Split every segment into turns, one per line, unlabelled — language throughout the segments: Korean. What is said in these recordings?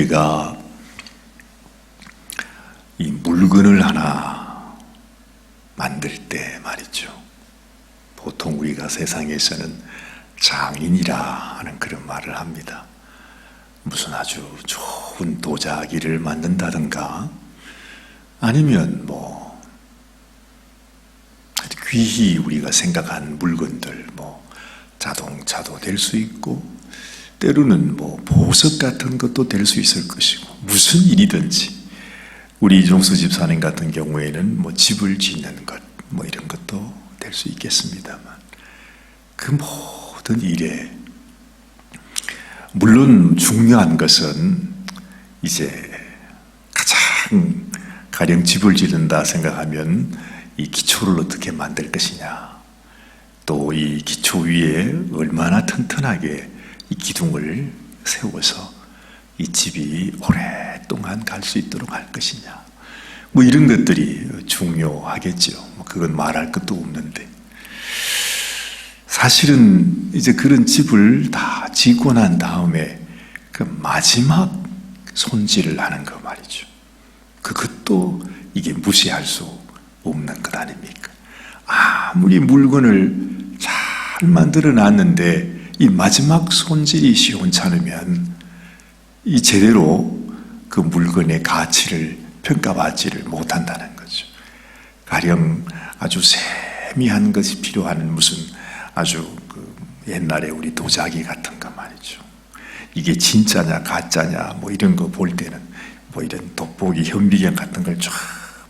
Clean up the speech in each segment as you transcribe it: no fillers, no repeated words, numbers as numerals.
우리가 이 물건을 하나 만들 때 말이죠. 보통 우리가 세상에서는 장인이라 하는 그런 말을 합니다. 무슨 아주 좋은 도자기를 만든다든가 아니면 아주 귀히 우리가 생각한 물건들, 자동차도 될 수 있고 때로는 보석 같은 것도 될 수 있을 것이고 무슨 일이든지 우리 이종수 집사님 같은 경우에는 집을 짓는 것 이런 것도 될 수 있겠습니다만 그 모든 일에 물론 중요한 것은 이제 가령 집을 짓는다 생각하면 이 기초를 어떻게 만들 것이냐, 또 이 기초 위에 얼마나 튼튼하게 이 기둥을 세워서 이 집이 오랫동안 갈 수 있도록 할 것이냐, 이런 것들이 중요하겠죠. 그건 말할 것도 없는데 사실은 이제 그런 집을 다 짓고 난 다음에 그 마지막 손질을 하는 거 말이죠. 그것도 이게 무시할 수 없는 것 아닙니까? 아무리 물건을 잘 만들어 놨는데 이 마지막 손질이 시원찮으면 이 제대로 그 물건의 가치를 평가받지를 못한다는 거죠. 가령 아주 세미한 것이 필요한 무슨 아주 옛날에 우리 도자기 같은 거 말이죠. 이게 진짜냐 가짜냐 이런 거 볼 때는 이런 돋보기 현미경 같은 걸 쫙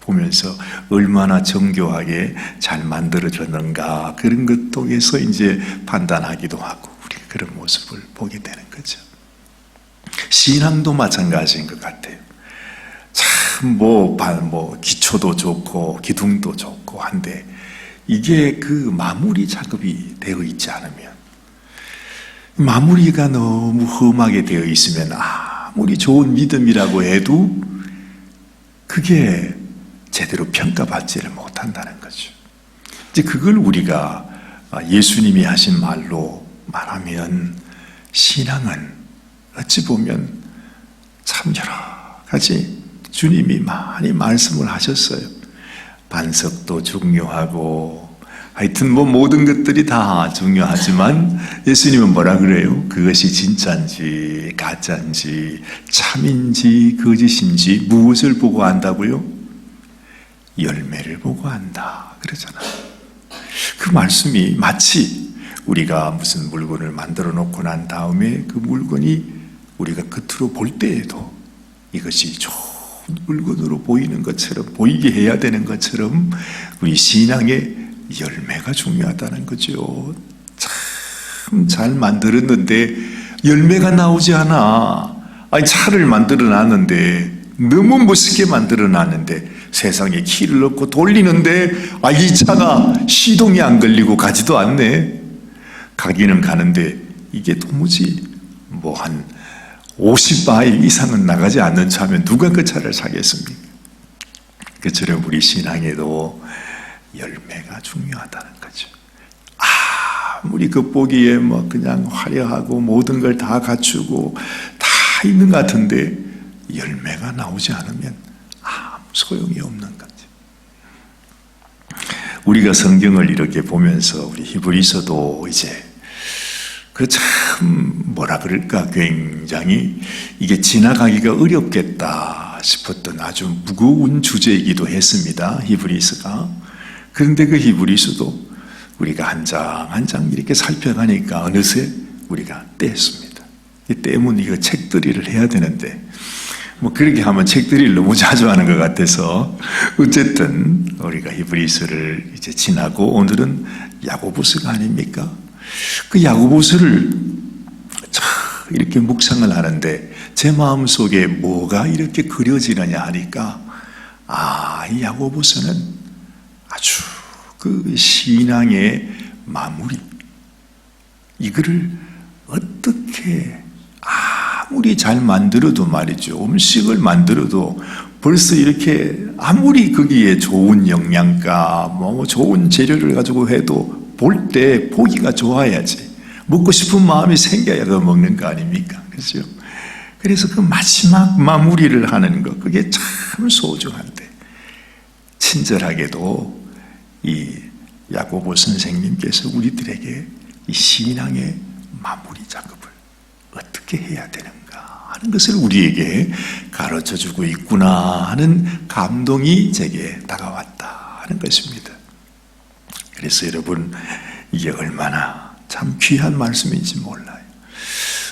보면서 얼마나 정교하게 잘 만들어졌는가 그런 것 통해서 이제 판단하기도 하고 우리가 그런 모습을 보게 되는 거죠. 신앙도 마찬가지인 것 같아요. 참 기초도 좋고 기둥도 좋고 한데 이게 그 마무리 작업이 되어 있지 않으면, 마무리가 너무 험하게 되어 있으면 아무리 좋은 믿음이라고 해도 그게 제대로 평가받지를 못한다는 거죠. 이제 그걸 우리가 예수님이 하신 말로 말하면 신앙은 어찌 보면 참 여러 가지 주님이 많이 말씀을 하셨어요. 반석도 중요하고 하여튼 모든 것들이 다 중요하지만 예수님은 뭐라 그래요? 그것이 진짜인지 가짜인지 참인지 거짓인지 무엇을 보고 안다고요? 열매를 보고 안다 그러잖아요. 그 말씀이 마치 우리가 무슨 물건을 만들어 놓고 난 다음에 그 물건이 우리가 겉으로 볼 때에도 이것이 좋은 물건으로 보이는 것처럼, 보이게 해야 되는 것처럼 우리 신앙의 열매가 중요하다는 거죠. 참 잘 만들었는데 열매가 나오지 않아. 차를 만들어 놨는데 너무 멋있게 만들어 놨는데 세상에 키를 넣고 돌리는데 이 차가 시동이 안 걸리고 가지도 않네. 가기는 가는데 이게 도무지 한 50마일 이상은 나가지 않는 차면 누가 그 차를 사겠습니까? 그처럼 우리 신앙에도 열매가 중요하다는 거죠. 아무리 겉보기에 그냥 화려하고 모든 걸 다 갖추고 다 있는 것 같은데 열매가 나오지 않으면 아무 소용이 없는 거죠. 우리가 성경을 이렇게 보면서 우리 히브리서도 이제 굉장히 이게 지나가기가 어렵겠다 싶었던 아주 무거운 주제이기도 했습니다. 히브리서가. 그런데 그 히브리서도 우리가 한 장 한 장 이렇게 살펴가니까 어느새 우리가 떼었습니다. 이 떼면 이거 책들이를 해야 되는데 그렇게 하면 책들이를 너무 자주 하는 것 같아서 어쨌든 우리가 히브리서를 이제 지나고 오늘은 야고보서가 아닙니까? 그 야고보서를 이렇게 묵상을 하는데 제 마음속에 뭐가 이렇게 그려지느냐 하니까 이 야고보서는 아주 그 신앙의 마무리, 이거를 어떻게 아무리 잘 만들어도 말이죠, 음식을 만들어도 벌써 이렇게 아무리 거기에 좋은 영양가 좋은 재료를 가지고 해도 볼 때 보기가 좋아야지, 먹고 싶은 마음이 생겨야 그거 먹는 거 아닙니까? 그렇죠? 그래서 그 마지막 마무리를 하는 것, 그게 참 소중한데, 친절하게도 이 야고보 선생님께서 우리들에게 이 신앙의 마무리 작업을 어떻게 해야 되는가 하는 것을 우리에게 가르쳐주고 있구나 하는 감동이 제게 다가왔다 하는 것입니다. 그래서 여러분, 이게 얼마나 참 귀한 말씀인지 몰라요.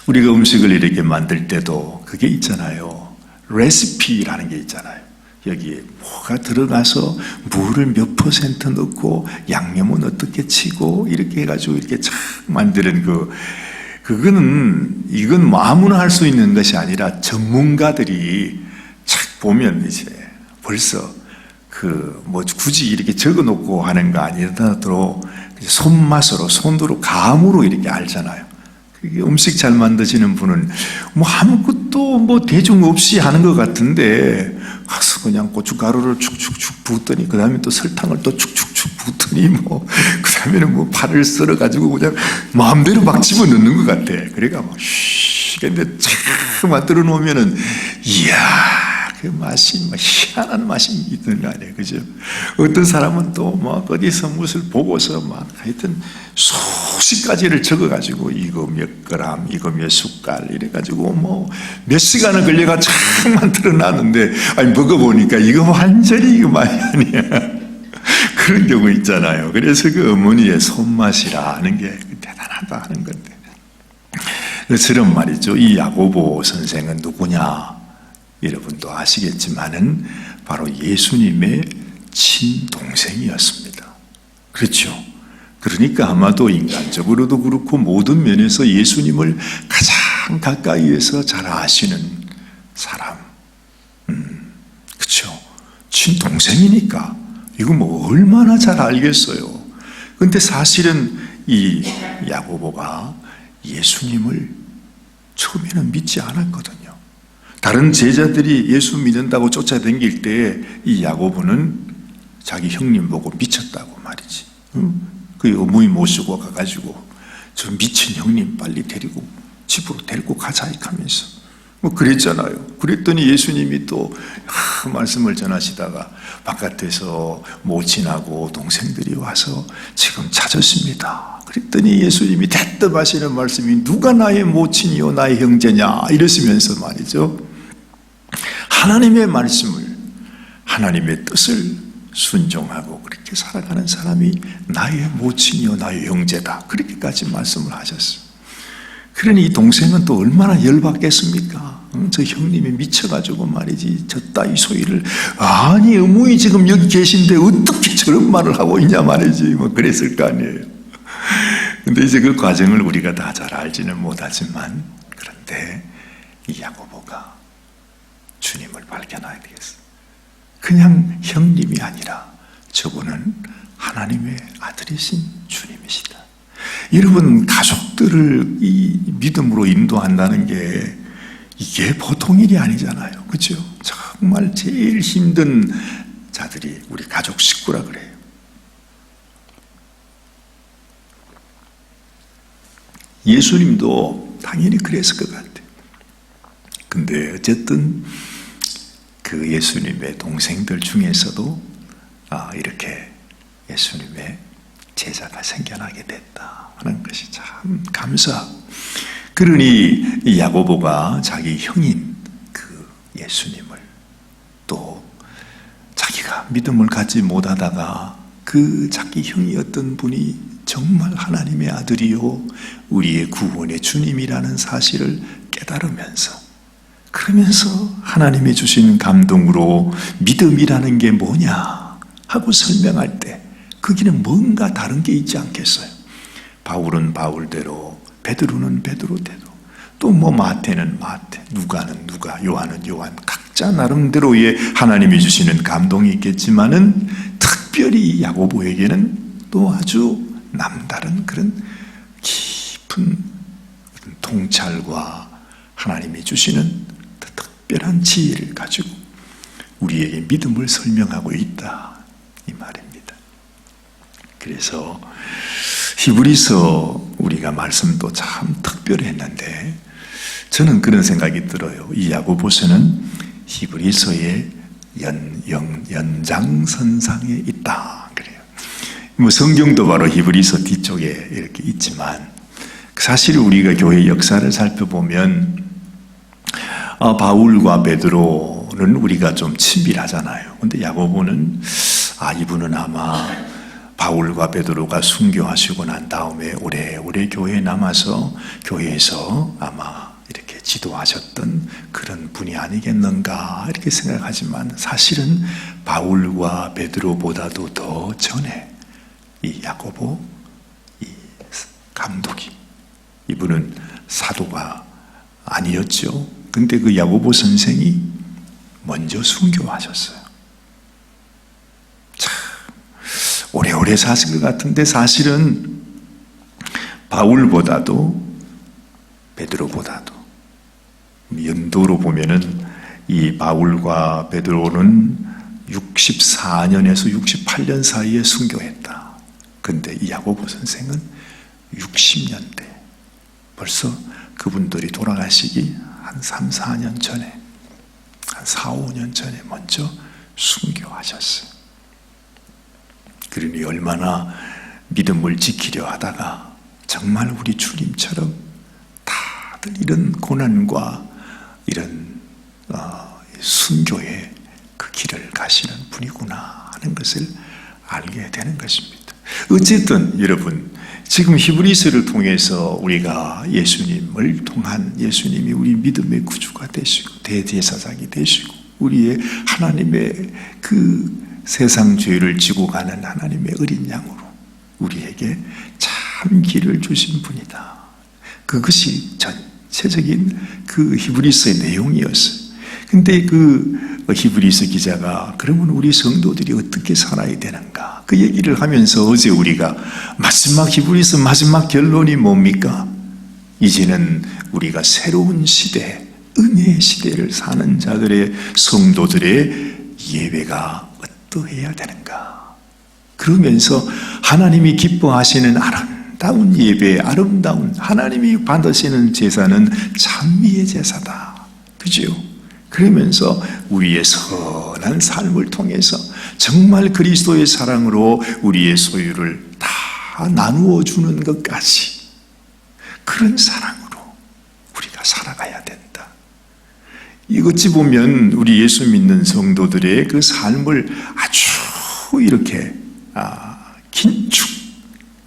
우리가 음식을 이렇게 만들 때도 그게 있잖아요. 레시피라는 게 있잖아요. 여기에 뭐가 들어가서 물을 몇 % 넣고 양념은 어떻게 치고 이렇게 해가지고 이렇게 착 만드는 이건 뭐 아무나 할 수 있는 것이 아니라 전문가들이 착 보면 이제 벌써 뭐 굳이 이렇게 적어 놓고 하는 거 아니더라도 손으로 감으로 이렇게 알잖아요. 음식 잘 만드시는 분은 뭐 아무것도 뭐 대중 없이 하는 것 같은데 가서 그냥 고춧가루를 축축축 붓더니 그 다음에 또 설탕을 또 축축축 붓더니 뭐 그 다음에는 뭐 파를 썰어 가지고 그냥 마음대로 막 집어 넣는 것 같아. 그래가 뭐 근데 쫙 만들어 놓으면은 이야, 그 맛이 뭐 희한한 맛이 있는 거 아니에요, 그죠? 어떤 사람은 또 뭐 어디서 무엇을 보고서 막 하여튼 수십 가지를 적어가지고 이거 몇 그램, 이거 몇 숟갈 이래가지고 뭐 몇 시간을 걸려가 쫙 만들어 놨는데, 아니 먹어보니까 이거 완전히 이거 맛이 아니야. 그런 경우 있잖아요. 그래서 그 어머니의 손맛이라 하는 게 대단하다 하는 건데, 그처럼 말이죠. 이 야고보 선생은 누구냐? 여러분도 아시겠지만은 바로 예수님의 친동생이었습니다. 그렇죠? 그러니까 아마도 인간적으로도 그렇고 모든 면에서 예수님을 가장 가까이에서 잘 아시는 사람. 그렇죠? 친동생이니까 이거 뭐 얼마나 잘 알겠어요. 그런데 사실은 이 야고보가 예수님을 처음에는 믿지 않았거든요. 다른 제자들이 예수 믿는다고 쫓아다닐 때 이 야고보는 자기 형님 보고 미쳤다고 말이지. 그 어머니 모시고 가가지고 저 미친 형님 빨리 데리고 집으로 데리고 가자 하면서 뭐 그랬잖아요. 그랬더니 예수님이 또 말씀을 전하시다가 바깥에서 모친하고 동생들이 와서 지금 찾았습니다. 그랬더니 예수님이 대뜸 하시는 말씀이 누가 나의 모친이요 나의 형제냐 이러시면서 말이죠. 하나님의 말씀을, 하나님의 뜻을 순종하고 그렇게 살아가는 사람이 나의 모친이요 나의 형제다. 그렇게까지 말씀을 하셨어요. 그러니 이 동생은 또 얼마나 열받겠습니까? 저 형님이 미쳐가지고 말이지 저 따위 소리를, 아니 어머니 지금 여기 계신데 어떻게 저런 말을 하고 있냐 말이지 뭐 그랬을 거 아니에요. 근데 이제 그 과정을 우리가 다 잘 알지는 못하지만, 그런데 이 야고보가 주님을 발견하게 되겠어요. 그냥 형님이 아니라 저분은 하나님의 아들이신 주님이시다. 여러분, 가족들을 이 믿음으로 인도한다는 게 이게 보통 일이 아니잖아요. 그렇죠? 정말 제일 힘든 자들이 우리 가족 식구라 그래요. 예수님도 당연히 그랬을 것 같아요. 근데 어쨌든 그 예수님의 동생들 중에서도 이렇게 예수님의 제자가 생겨나게 됐다 하는 것이 참 감사하고, 그러니 이 야고보가 자기 형인 그 예수님을 또 자기가 믿음을 갖지 못하다가 그 자기 형이었던 분이 정말 하나님의 아들이요 우리의 구원의 주님이라는 사실을 깨달으면서, 그러면서 하나님이 주신 감동으로 믿음이라는 게 뭐냐 하고 설명할 때 거기는 뭔가 다른 게 있지 않겠어요? 바울은 바울대로, 베드로는 베드로대로, 또 뭐 마태는 마태, 누가는 누가, 요한은 요한, 각자 나름대로의 하나님이 주시는 감동이 있겠지만은 특별히 야고보에게는 또 아주 남다른 그런 깊은 통찰과 하나님이 주시는 특별한 지혜를 가지고 우리에게 믿음을 설명하고 있다 이 말입니다. 그래서 히브리서 우리가 말씀도 참 특별했는데 저는 그런 생각이 들어요. 이 야고보서는 히브리서의 연장선상에 있다 그래요. 뭐 성경도 바로 히브리서 뒤쪽에 이렇게 있지만 사실 우리가 교회 역사를 살펴보면 바울과 베드로는 우리가 좀 친밀하잖아요. 근데 야고보는 이분은 아마 바울과 베드로가 순교하시고 난 다음에 오래오래 교회에 남아서 교회에서 아마 이렇게 지도하셨던 그런 분이 아니겠는가 이렇게 생각하지만 사실은 바울과 베드로보다도 더 전에 이 야고보 이 감독이 이분은 사도가 아니었죠. 근데 그 야고보 선생이 먼저 순교하셨어요. 참 오래오래 사신 것 같은데 사실은 바울보다도 베드로보다도 연도로 보면은 이 바울과 베드로는 64년에서 68년 사이에 순교했다. 근데 이 야고보 선생은 60년대 벌써 그분들이 돌아가시기 한 3, 4년 전에 한 4, 5년 전에 먼저 순교하셨어요. 그러니 얼마나 믿음을 지키려 하다가 정말 우리 주님처럼 다들 이런 고난과 이런 순교의 그 길을 가시는 분이구나 하는 것을 알게 되는 것입니다. 어쨌든 여러분 지금 히브리서를 통해서 우리가 예수님을 통한 예수님이 우리 믿음의 구주가 되시고 대제사장이 되시고 우리의 하나님의 그 세상 죄를 지고 가는 하나님의 어린 양으로 우리에게 참 길을 주신 분이다. 그것이 전체적인 그 히브리서의 내용이었어요. 근데 그 히브리서 기자가 그러면 우리 성도들이 어떻게 살아야 되는가? 그 얘기를 하면서 어제 우리가 마지막 히브리서 마지막 결론이 뭡니까? 이제는 우리가 새로운 시대, 은혜의 시대를 사는 자들의 성도들의 예배가 어떠해야 되는가? 그러면서 하나님이 기뻐하시는 아름다운 예배, 아름다운 하나님이 받으시는 제사는 찬미의 제사다. 그죠? 그러면서 우리의 선한 삶을 통해서 정말 그리스도의 사랑으로 우리의 소유를 다 나누어 주는 것까지 그런 사랑으로 우리가 살아가야 된다. 어찌 보면 우리 예수 믿는 성도들의 그 삶을 아주 이렇게 긴축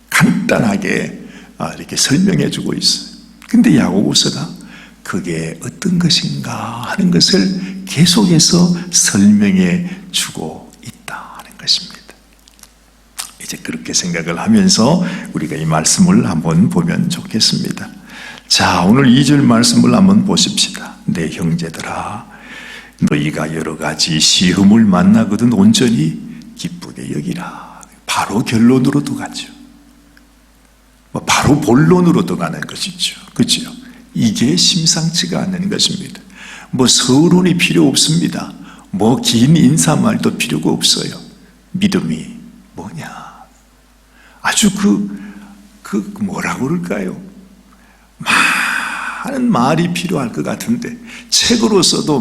간단하게 이렇게 설명해 주고 있어요. 근데 야고보서가 그게 어떤 것인가 하는 것을 계속해서 설명해 주고 있다 하는 것입니다. 이제 그렇게 생각을 하면서 우리가 이 말씀을 한번 보면 좋겠습니다. 자, 오늘 2절 말씀을 한번 보십시다. 내 형제들아, 너희가 여러 가지 시험을 만나거든 온전히 기쁘게 여기라. 바로 결론으로도 가죠. 바로 본론으로도 가는 것이죠. 그렇죠? 이게 심상치가 않는 것입니다. 서론이 필요 없습니다. 긴 인사말도 필요가 없어요. 믿음이 뭐냐? 아주 뭐라고 그럴까요? 많은 말이 필요할 것 같은데, 책으로 써도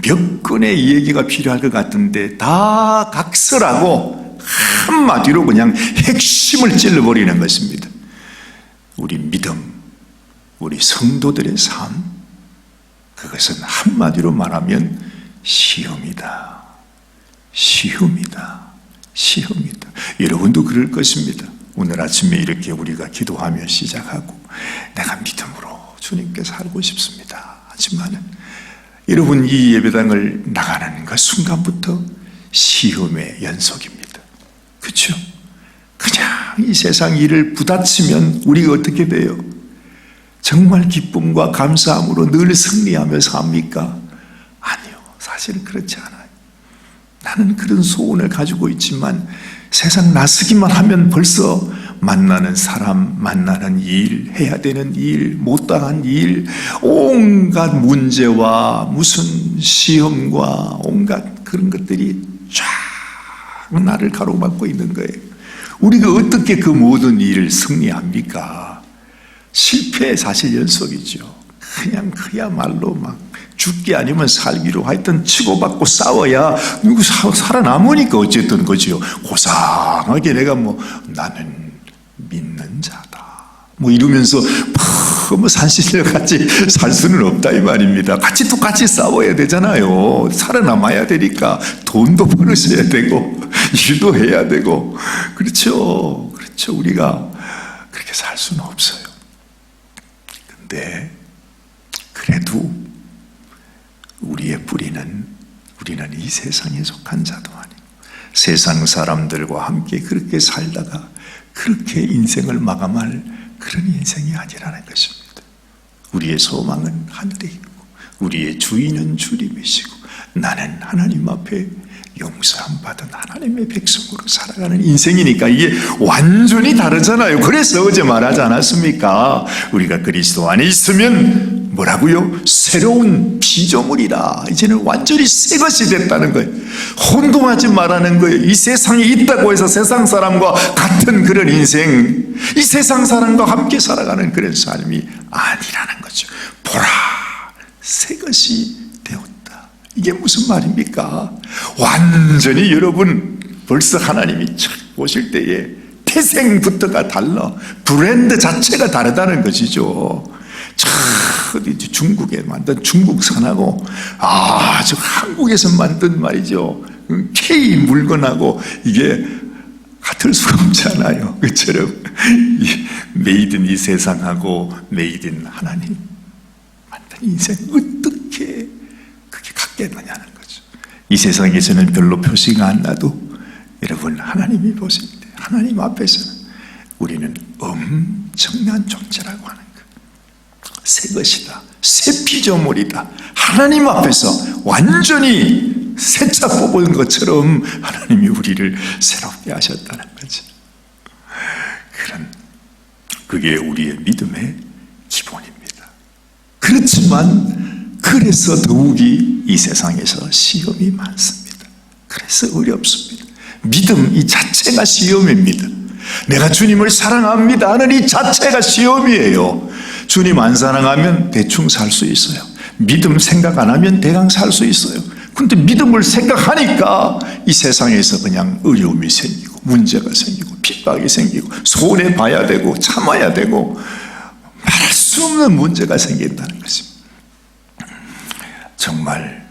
몇 권의 얘기가 필요할 것 같은데, 다 각설하고 한마디로 그냥 핵심을 찔러버리는 것입니다. 우리 믿음, 우리 성도들의 삶, 그것은 한마디로 말하면 시험이다. 시험이다. 시험이다. 여러분도 그럴 것입니다. 오늘 아침에 이렇게 우리가 기도하며 시작하고 내가 믿음으로 주님께 살고 싶습니다. 하지만 여러분 이 예배당을 나가는 그 순간부터 시험의 연속입니다. 그렇죠? 그냥 이 세상 일을 부딪히면 우리가 어떻게 돼요? 정말 기쁨과 감사함으로 늘 승리하며 삽니까? 아니요. 사실은 그렇지 않아요. 나는 그런 소원을 가지고 있지만 세상 나서기만 하면 벌써 만나는 사람, 만나는 일, 해야 되는 일, 못당한 일, 온갖 문제와 무슨 시험과 온갖 그런 것들이 쫙 나를 가로막고 있는 거예요. 우리가 어떻게 그 모든 일을 승리합니까? 실패의 사실 연속이죠. 그냥 그야말로 막 죽기 아니면 살기로 하여튼 치고받고 싸워야 누구 살아남으니까 어쨌든 거지요. 고상하게 내가 나는 믿는 자다 이러면서 산신령 같이 살 수는 없다 이 말입니다. 똑같이 싸워야 되잖아요. 살아남아야 되니까 돈도 벌으셔야 되고 일도 해야 되고 그렇죠. 우리가 그렇게 살 수는 없어요. 근데 그래도 우리의 뿌리는 우리는 이 세상에 속한 자도 아니고 세상 사람들과 함께 그렇게 살다가 그렇게 인생을 마감할 그런 인생이 아니라는 것입니다. 우리의 소망은 하늘에 있고 우리의 주인은 주님이시고 나는 하나님 앞에 용서함 받은 하나님의 백성으로 살아가는 인생이니까 이게 완전히 다르잖아요. 그래서 어제 말하지 않았습니까? 우리가 그리스도 안에 있으면 뭐라고요? 새로운 피조물이라. 이제는 완전히 새 것이 됐다는 거예요. 혼동하지 말라는 거예요. 이 세상에 있다고 해서 세상 사람과 같은 그런 인생, 이 세상 사람과 함께 살아가는 그런 삶이 아니라는 거죠. 보라, 새 것이 되었다. 이게 무슨 말입니까? 완전히 여러분 벌써 하나님이 착 오실 때에 태생부터가 달라. 브랜드 자체가 다르다는 것이죠. 중국에 만든 중국산하고 저 한국에서 만든 말이죠. K 물건하고 이게 같을 수가 없잖아요. 그처럼 메이드 인 이 세상하고 메이드 인 하나님 만든 인생 어떻게 그게 같겠느냐는 거죠. 이 세상에서는 별로 표시가 안 나도 여러분 하나님이 보실 때 하나님 앞에서는 우리는 엄청난 존재라고 하는 거예요. 새 것이다. 새 피조물이다. 하나님 앞에서 완전히 새차 뽑은 것처럼 하나님이 우리를 새롭게 하셨다는 거죠. 그게 우리의 믿음의 기본입니다. 그렇지만 그래서 더욱이 이 세상에서 시험이 많습니다. 그래서 어렵습니다. 믿음 이 자체가 시험입니다. 내가 주님을 사랑합니다 하는 이 자체가 시험이에요. 주님 안 사랑하면 대충 살 수 있어요. 믿음 생각 안 하면 대강 살 수 있어요. 근데 믿음을 생각하니까 이 세상에서 그냥 어려움이 생기고 문제가 생기고 핍박이 생기고 손해봐야 되고 참아야 되고 말할 수 없는 문제가 생긴다는 것입니다. 정말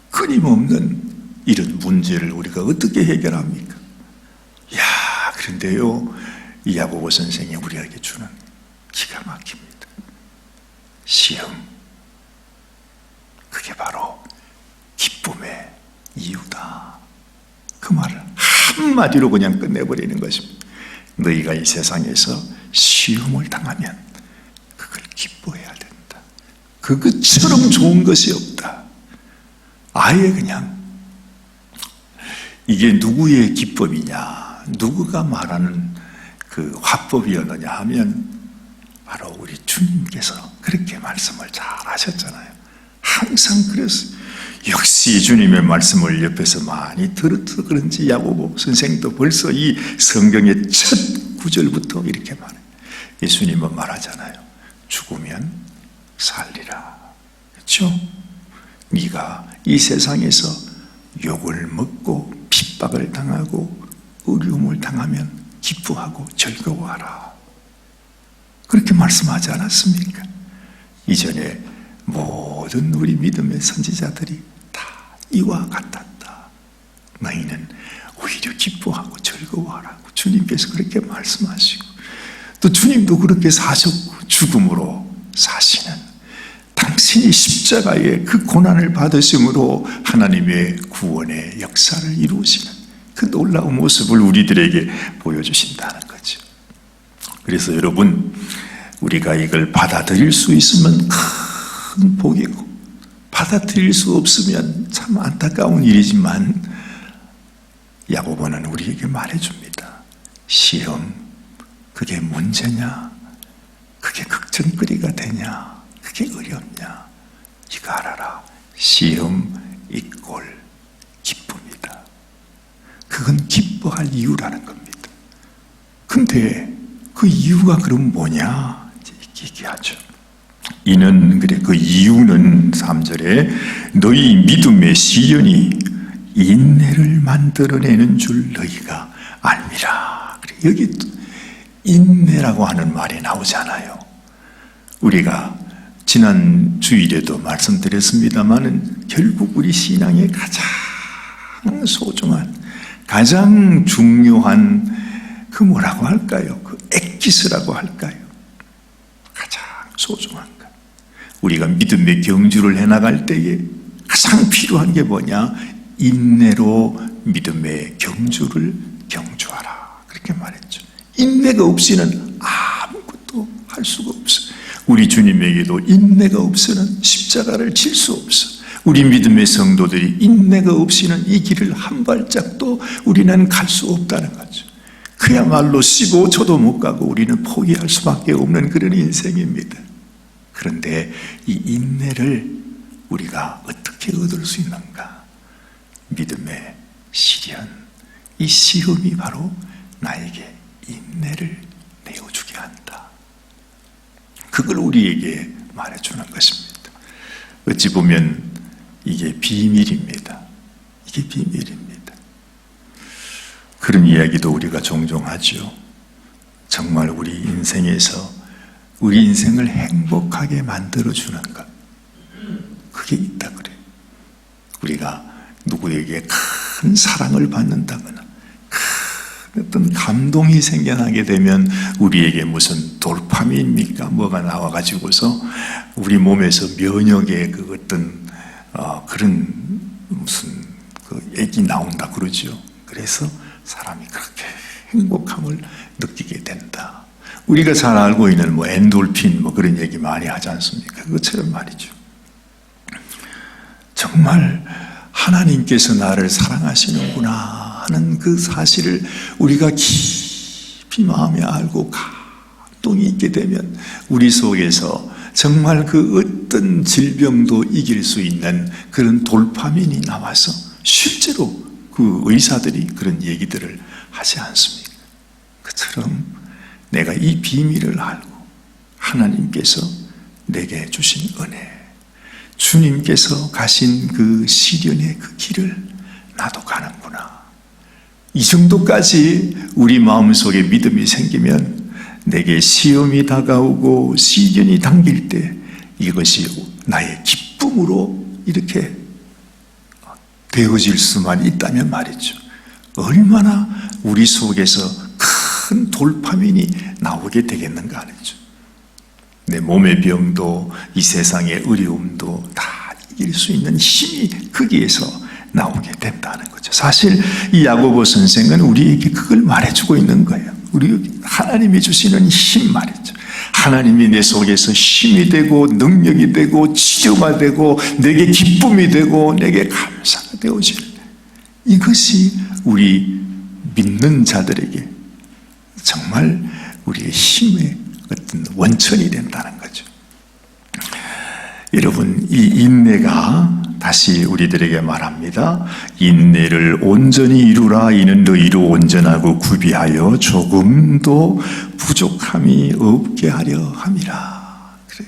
끊임없는 이런 문제를 우리가 어떻게 해결합니까? 그런데요, 이 야고보 선생이 우리에게 주는 기가 막힙니다. 시험, 그게 바로 기쁨의 이유다. 그 말을 한마디로 그냥 끝내버리는 것입니다. 너희가 이 세상에서 시험을 당하면 그걸 기뻐해야 된다. 그것처럼 좋은 것이 없다. 아예 그냥 이게 누구의 기법이냐, 누구가 말하는 그 화법이었느냐 하면 바로 우리 주님께서 그렇게 말씀을 잘 하셨잖아요. 항상 그랬어요. 역시 주님의 말씀을 옆에서 많이 들어서 그런지 야고보 선생도 벌써 이 성경의 첫 구절부터 이렇게 말해요. 예수님은 말하잖아요. 죽으면 살리라. 그렇죠? 네가 이 세상에서 욕을 먹고 핍박을 당하고 어려움을 당하면 기뻐하고 즐거워하라. 그렇게 말씀하지 않았습니까? 이전에 모든 우리 믿음의 선지자들이 다 이와 같았다. 너희는 오히려 기뻐하고 즐거워하라고 주님께서 그렇게 말씀하시고, 또 주님도 그렇게 사셨고 죽음으로 사시는, 당신이 십자가에 그 고난을 받으심으로 하나님의 구원의 역사를 이루시는 그 놀라운 모습을 우리들에게 보여주신다는 거죠. 그래서 여러분, 우리가 이걸 받아들일 수 있으면 큰 복이고, 받아들일 수 없으면 참 안타까운 일이지만, 야고보는 우리에게 말해줍니다. 시험, 그게 문제냐? 그게 걱정거리가 되냐? 그게 어렵냐? 이거 알아라. 시험 이꼴 기쁨이다. 그건 기뻐할 이유라는 겁니다. 근데 그 이유가 그럼 뭐냐? 이제 얘기하죠. 이는, 그래, 그 이유는 3절에 너희 믿음의 시련이 인내를 만들어내는 줄 너희가 알미라. 그래, 여기 인내라고 하는 말이 나오잖아요. 우리가 지난 주일에도 말씀드렸습니다마는 결국 우리 신앙의 가장 소중한, 가장 중요한 그 뭐라고 할까요? 그 엑기스라고 할까요? 가장 소중한 것. 우리가 믿음의 경주를 해나갈 때에 가장 필요한 게 뭐냐? 인내로 믿음의 경주를 경주하라. 그렇게 말했죠. 인내가 없이는 아무것도 할 수가 없어. 우리 주님에게도 인내가 없이는 십자가를 질 수 없어. 우리 믿음의 성도들이 인내가 없이는 이 길을 한 발짝도 우리는 갈 수 없다는 거죠. 그야말로 15초도 못 가고 우리는 포기할 수밖에 없는 그런 인생입니다. 그런데 이 인내를 우리가 어떻게 얻을 수 있는가? 믿음의 시련, 이 시험이 바로 나에게 인내를 내어주게 한다. 그걸 우리에게 말해주는 것입니다. 어찌 보면 이게 비밀입니다. 이게 비밀입니다. 그런 이야기도 우리가 종종 하죠. 정말 우리 인생에서 우리 인생을 행복하게 만들어주는 것, 그게 있다 그래요. 우리가 누구에게 큰 사랑을 받는다거나 큰 어떤 감동이 생겨나게 되면 우리에게 무슨 돌파민입니까? 뭐가 나와가지고서 우리 몸에서 면역의 그 어떤 그런 무슨 그 액이 나온다 그러죠. 그래서 사람이 그렇게 행복함을 느끼게 된다. 우리가 잘 알고 있는 뭐 엔돌핀 뭐 그런 얘기 많이 하지 않습니까? 그것처럼 말이죠. 정말 하나님께서 나를 사랑하시는구나 하는 그 사실을 우리가 깊이 마음에 알고 감동이 있게 되면 우리 속에서 정말 그 어떤 질병도 이길 수 있는 그런 돌파민이 나와서 실제로 그 의사들이 그런 얘기들을 하지 않습니까? 그처럼 내가 이 비밀을 알고 하나님께서 내게 주신 은혜, 주님께서 가신 그 시련의 그 길을 나도 가는구나. 이 정도까지 우리 마음속에 믿음이 생기면 내게 시험이 다가오고 시련이 당길 때 이것이 나의 기쁨으로 이렇게 되어질 수만 있다면 말이죠. 얼마나 우리 속에서 큰 돌파민이 나오게 되겠는가 하죠. 내 몸의 병도 이 세상의 어려움도 다 이길 수 있는 힘이 거기에서 나오게 된다는 거죠. 사실 이 야고보 선생은 우리에게 그걸 말해주고 있는 거예요. 우리 하나님이 주시는 힘 말이죠. 하나님이 내 속에서 힘이 되고 능력이 되고 치료가 되고 내게 기쁨이 되고 내게 감사가 되어질 이것이 우리 믿는 자들에게 정말 우리의 힘의 어떤 원천이 된다는 거죠. 여러분, 이 인내가 다시 우리들에게 말합니다. 인내를 온전히 이루라. 이는 너희로 온전하고 구비하여 조금도 부족함이 없게 하려 함이라. 그래.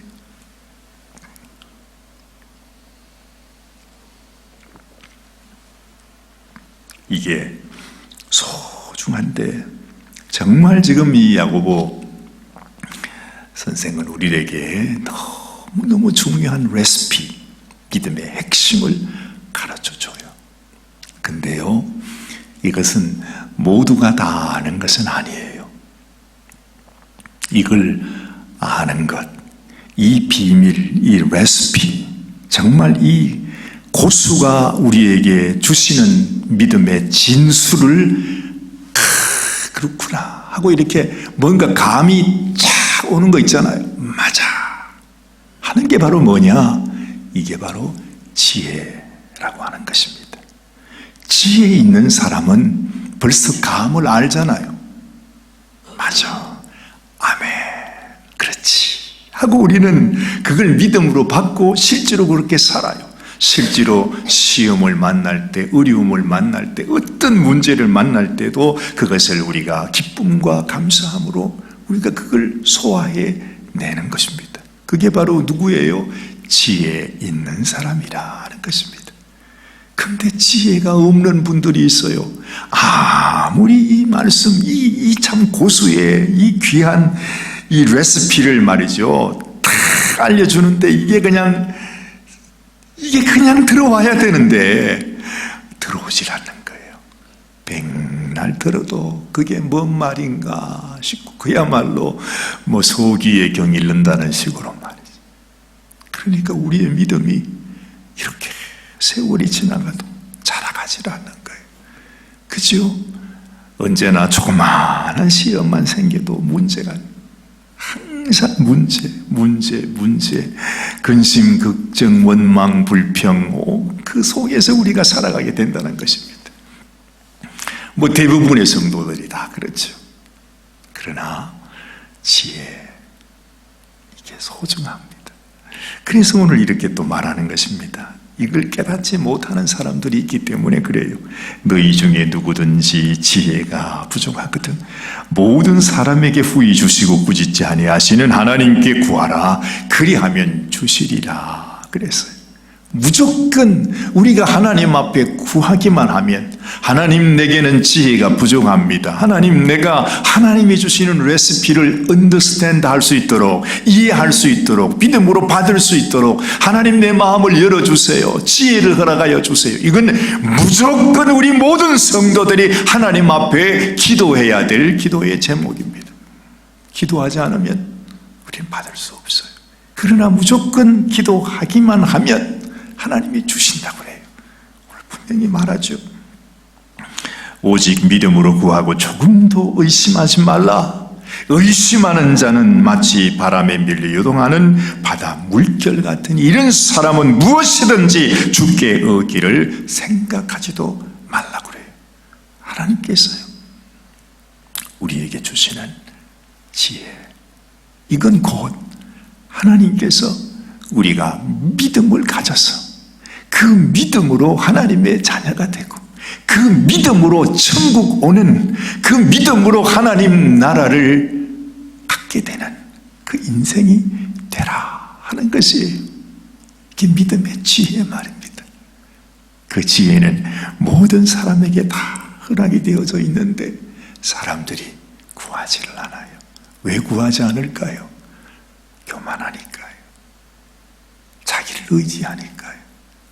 이게 소중한데 정말 지금 이 야고보 선생은 우리에게 너무너무 중요한 레시피, 믿음의 핵심을 가르쳐줘요. 근데요, 이것은 모두가 다 아는 것은 아니에요. 이걸 아는 것, 이 비밀, 이 레시피, 정말 이 고수가 우리에게 주시는 믿음의 진수를 그렇구나 하고 이렇게 뭔가 감이 쫙 오는 거 있잖아요. 맞아 하는 게 바로 뭐냐? 이게 바로 지혜라고 하는 것입니다. 지혜 있는 사람은 벌써 감을 알잖아요. 맞아, 아멘, 그렇지 하고 우리는 그걸 믿음으로 받고 실제로 그렇게 살아요. 실제로 시험을 만날 때, 어려움을 만날 때, 어떤 문제를 만날 때도 그것을 우리가 기쁨과 감사함으로 우리가 그걸 소화해 내는 것입니다. 그게 바로 누구예요? 지혜 있는 사람이라는 것입니다. 근데 지혜가 없는 분들이 있어요. 아무리 이 말씀, 이 참 고수의 이 귀한 이 레시피를 말이죠, 다 알려주는데 이게 그냥 들어와야 되는데 들어오질 않는 거예요. 백날 들어도 그게 뭔 말인가 싶고 그야말로 뭐 소기의 경 잃는다는 식으로 말이죠. 그러니까 우리의 믿음이 이렇게 세월이 지나가도 자라가질 않는 거예요. 그죠? 언제나 조그마한 시험만 생겨도 문제가 항상 문제 근심, 걱정, 원망, 불평 그 속에서 우리가 살아가게 된다는 것입니다. 뭐 대부분의 성도들이 다 그렇죠. 그러나 지혜, 이게 소중합니다. 그래서 오늘 이렇게 또 말하는 것입니다. 이걸 깨닫지 못하는 사람들이 있기 때문에 그래요. 너희 중에 누구든지 지혜가 부족하거든 모든 사람에게 후히 주시고 꾸짖지 아니하시는 하나님께 구하라. 그리하면 주시리라 그랬어요. 무조건 우리가 하나님 앞에 구하기만 하면, 하나님 내게는 지혜가 부족합니다, 내가 하나님이 주시는 레시피를 언더스탠드 할 수 있도록, 이해할 수 있도록, 믿음으로 받을 수 있도록 하나님 내 마음을 열어주세요, 지혜를 허락하여 주세요. 이건 무조건 우리 모든 성도들이 하나님 앞에 기도해야 될 기도의 제목입니다. 기도하지 않으면 우리는 받을 수 없어요. 그러나 무조건 기도하기만 하면 하나님이 주신다고 해요. 오늘 분명히 말하죠. 오직 믿음으로 구하고 조금도 의심하지 말라. 의심하는 자는 마치 바람에 밀려 요동하는 바다 물결 같으니 이런 사람은 무엇이든지 주께 얻기를 생각하지도 말라고 그래요. 하나님께서요, 우리에게 주시는 지혜, 이건 곧 하나님께서 우리가 믿음을 가져서 그 믿음으로 하나님의 자녀가 되고, 그 믿음으로 천국 오는, 그 믿음으로 하나님 나라를 갖게 되는 그 인생이 되라 하는 것이, 이게 믿음의 지혜 말입니다. 그 지혜는 모든 사람에게 다 허락이 되어져 있는데 사람들이 구하지를 않아요. 왜 구하지 않을까요? 교만하니까요. 자기를 의지하니까요.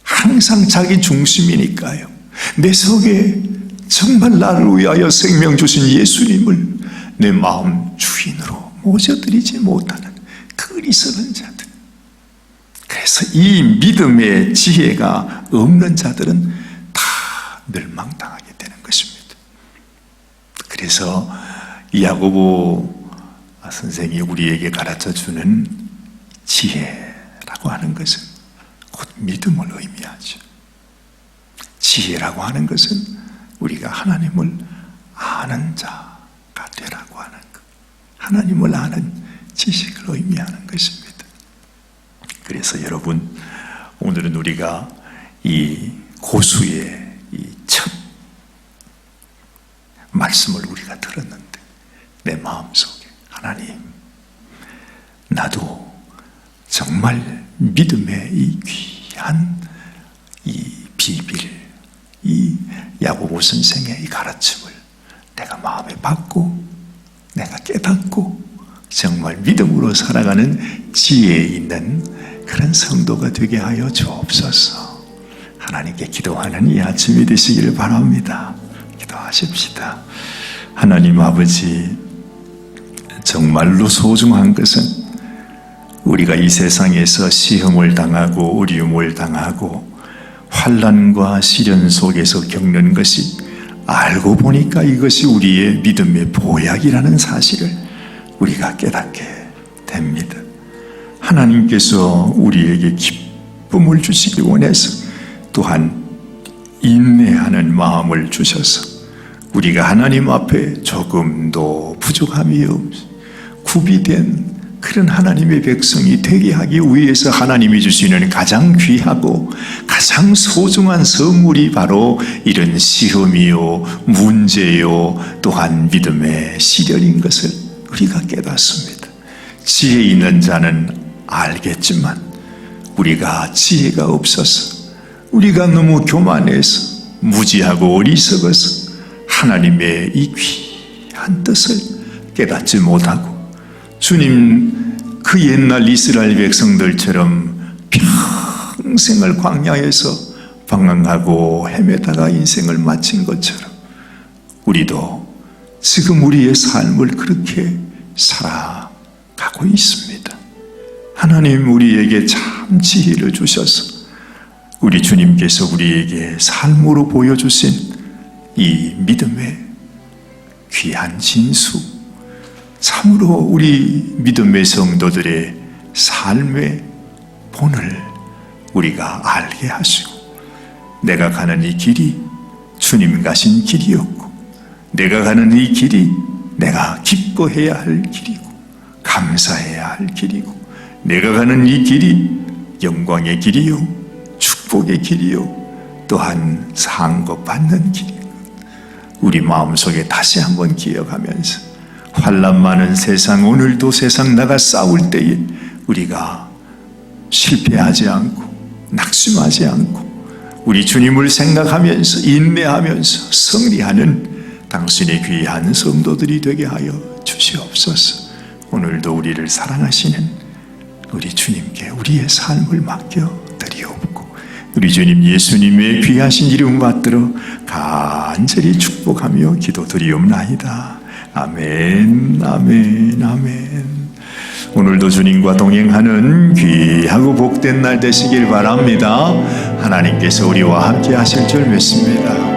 항상 자기 중심이니까요. 내 속에 정말 나를 위하여 생명 주신 예수님을 내 마음 주인으로 모셔드리지 못하는 그 어리석은 자들. 그래서 이 믿음의 지혜가 없는 자들은 다 멸망당하게 되는 것입니다. 그래서 야고보 선생이 우리에게 가르쳐주는 지혜라고 하는 것은 곧 믿음을 의미하죠. 지혜라고 하는 것은 우리가 하나님을 아는 자가 되라고 하는 것, 하나님을 아는 지식을 의미하는 것입니다. 그래서 여러분, 오늘은 우리가 이 고수의 이 첫 말씀을 우리가 들었는데, 내 마음속에 하나님, 나도 정말 믿음의 이 귀한 이 비밀, 이 야고보 선생의 이 가르침을 내가 마음에 받고 내가 깨닫고 정말 믿음으로 살아가는 지혜 있는 그런 성도가 되게 하여 주옵소서. 하나님께 기도하는 이 아침이 되시기를 바랍니다. 기도하십시다. 하나님 아버지, 정말로 소중한 것은 우리가 이 세상에서 시험을 당하고 어려움을 당하고 환난과 시련 속에서 겪는 것이, 알고 보니까 이것이 우리의 믿음의 보약이라는 사실을 우리가 깨닫게 됩니다. 하나님께서 우리에게 기쁨을 주시기 원해서 또한 인내하는 마음을 주셔서 우리가 하나님 앞에 조금도 부족함이 없이 구비된 그런 하나님의 백성이 되게 하기 위해서 하나님이 주시는 가장 귀하고 가장 소중한 선물이 바로 이런 시험이요, 문제요, 또한 믿음의 시련인 것을 우리가 깨닫습니다. 지혜 있는 자는 알겠지만 우리가 지혜가 없어서, 우리가 너무 교만해서, 무지하고 어리석어서 하나님의 이 귀한 뜻을 깨닫지 못하고 주님 그 옛날 이스라엘 백성들처럼 평생을 광야에서 방황하고 헤매다가 인생을 마친 것처럼 우리도 지금 우리의 삶을 그렇게 살아가고 있습니다. 하나님 우리에게 참 지혜를 주셔서 우리 주님께서 우리에게 삶으로 보여주신 이 믿음의 귀한 진수, 참으로 우리 믿음의 성도들의 삶의 본을 우리가 알게 하시고, 내가 가는 이 길이 주님 가신 길이었고, 내가 가는 이 길이 내가 기뻐해야 할 길이고 감사해야 할 길이고, 내가 가는 이 길이 영광의 길이요 축복의 길이요 또한 상급받는 길이고, 우리 마음속에 다시 한번 기억하면서 환난 많은 세상, 오늘도 세상 나가 싸울 때에 우리가 실패하지 않고 낙심하지 않고 우리 주님을 생각하면서 인내하면서 승리하는 당신의 귀한 성도들이 되게 하여 주시옵소서. 오늘도 우리를 사랑하시는 우리 주님께 우리의 삶을 맡겨드리옵고, 우리 주님 예수님의 귀하신 이름 받들어 간절히 축복하며 기도드리옵나이다. 아멘, 아멘, 아멘. 오늘도 주님과 동행하는 귀하고 복된 날 되시길 바랍니다. 하나님께서 우리와 함께 하실 줄 믿습니다.